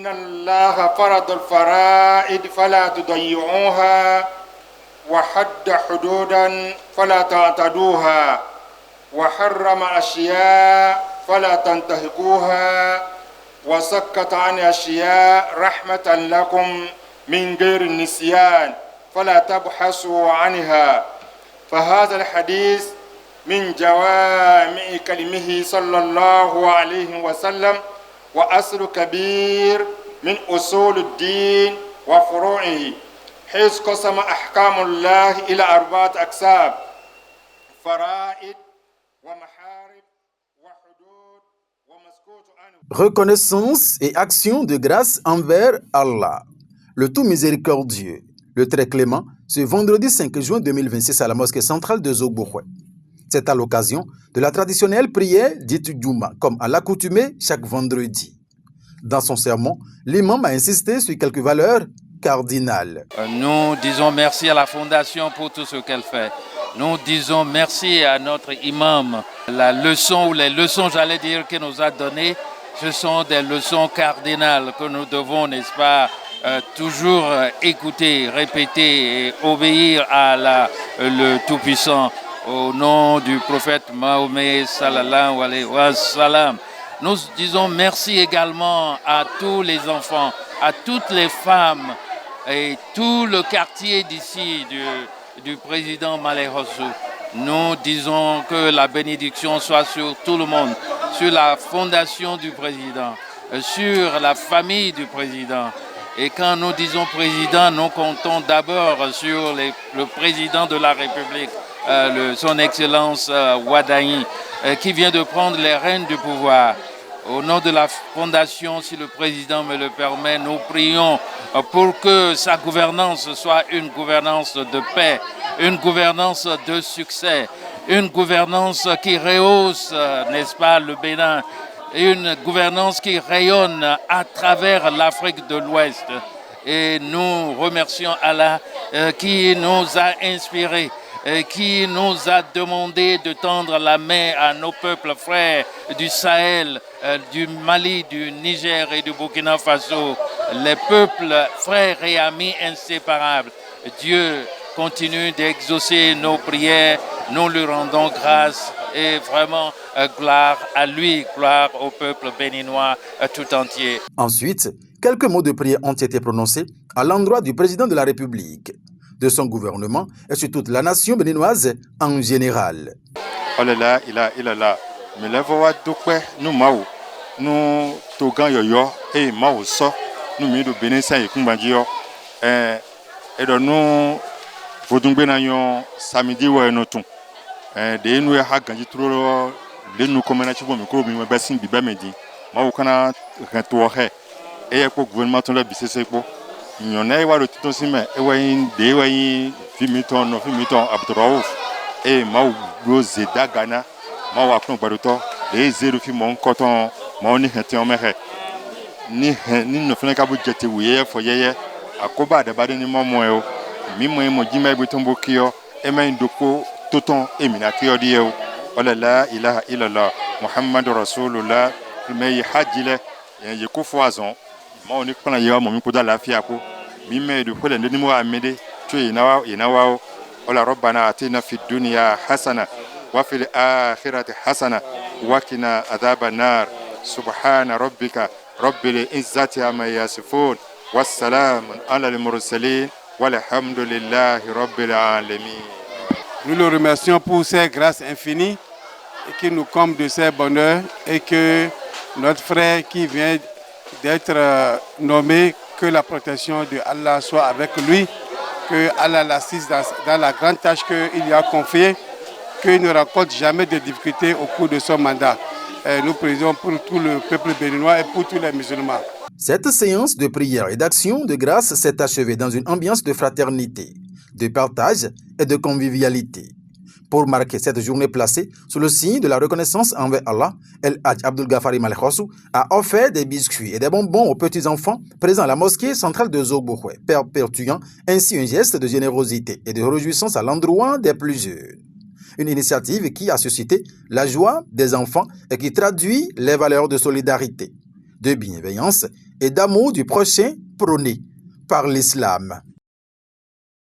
إن الله فرض الفرائض فلا تضيعوها وحد حدودا فلا تعتدوها وحرم أشياء فلا تنتهكوها وسكت عن أشياء رحمة لكم من غير النسيان فلا تبحثوا عنها. فهذا الحديث من جوامع كلمه صلى الله عليه وسلم وأصل كبير من أصول الدين وفروعه، حيث قسم أحكام الله إلى 4 أقسام: فرائض ومحارم وحدود ومسكوت عنه. Reconnaissance et action de grâce envers Allah, le tout miséricordieux, le très clément, ce vendredi 5 juin 2026 à la mosquée centrale de Zogbouroué. C'est à l'occasion de la traditionnelle prière dite Djouma, comme à l'accoutumée chaque vendredi. Dans son sermon, l'imam a insisté sur quelques valeurs cardinales. Nous disons merci à la Fondation pour tout ce qu'elle fait. Nous disons merci à notre imam. La leçon ou les leçons, j'allais dire, qu'il nous a données, ce sont des leçons cardinales que nous devons, n'est-ce pas, toujours écouter, répéter et obéir à le Tout-Puissant. Au nom du prophète Mahomet sallallahu alayhi wa sallam. Nous disons merci également à tous les enfants, à toutes les femmes et tout le quartier d'ici du président Maleh Hossou. Nous disons que la bénédiction soit sur tout le monde, sur la fondation du président, sur la famille du président. Et quand nous disons président, nous comptons d'abord sur le président de la République, son Excellence Wadaï, qui vient de prendre les rênes du pouvoir. Au nom de la Fondation, si le président me le permet, nous prions pour que sa gouvernance soit une gouvernance de paix, une gouvernance de succès, une gouvernance qui rehausse, n'est-ce pas, le Bénin, une gouvernance qui rayonne à travers l'Afrique de l'Ouest. Et nous remercions Allah qui nous a inspirés, qui nous a demandé de tendre la main à nos peuples frères du Sahel, du Mali, du Niger et du Burkina Faso, les peuples frères et amis inséparables. Dieu continue d'exaucer nos prières, nous lui rendons grâce et vraiment gloire à lui, gloire au peuple béninois tout entier. Ensuite, quelques mots de prière ont été prononcés à l'endroit du président de la République, de son gouvernement et sur toute la nation béninoise en général. Oh là là, il a là. Mais là, voilà, nous maou, nous togan yoyo et maou so, nous mis de Bénin ça et kumbandio. Et donc nous vodungbe na yon samedi wa noton. De nous ha ganji trop le nous comme na chibo micro mi basin bi ba medi. Maou kana rento he. Et ko gouvernement ton la bisese ko. Nyona wa le titon sime e wa yin de wa yin fimiton abdrouf e maou rose dagana maou akon baruto de zero fi mon coton maou ni hetion mehe ni no fena ka bu jete wiye fo yeye akoba de bade ni momo e o mi mo jima bi tombo kiyo e ma ndoko toton e mina kiyo di e o la ilaha illallah muhammadur rasulullah me hajile ye ko foazon maou ni kona yewa mo mi ko da lafia ko mime du kwele ndini mo amede to inawa wala rabbana atina fid dunya hasana wa fil akhirati hasana wa qina adhaban nar subhana rabbika rabbil izzati amma yasifun wassalamun ala al mursalin walhamdulillahi rabbil alamin. Nous le remercions pour ses grâces infinies et qui nous comble de ses bonheurs et que notre frère qui vient d'être nommé, que la protection de Allah soit avec lui, que Allah l'assiste dans la grande tâche qu'il lui a confiée, qu'il ne rencontre jamais de difficultés au cours de son mandat. Nous prions pour tout le peuple béninois et pour tous les musulmans. Cette séance de prière et d'action de grâce s'est achevée dans une ambiance de fraternité, de partage et de convivialité. Pour marquer cette journée placée sous le signe de la reconnaissance envers Allah, El Hadj Abdul Ghaffari Maleh Hossou a offert des biscuits et des bonbons aux petits-enfants présents à la mosquée centrale de Zogbouroué, perpétuant ainsi un geste de générosité et de réjouissance à l'endroit des plus jeunes. Une initiative qui a suscité la joie des enfants et qui traduit les valeurs de solidarité, de bienveillance et d'amour du prochain prôné par l'islam.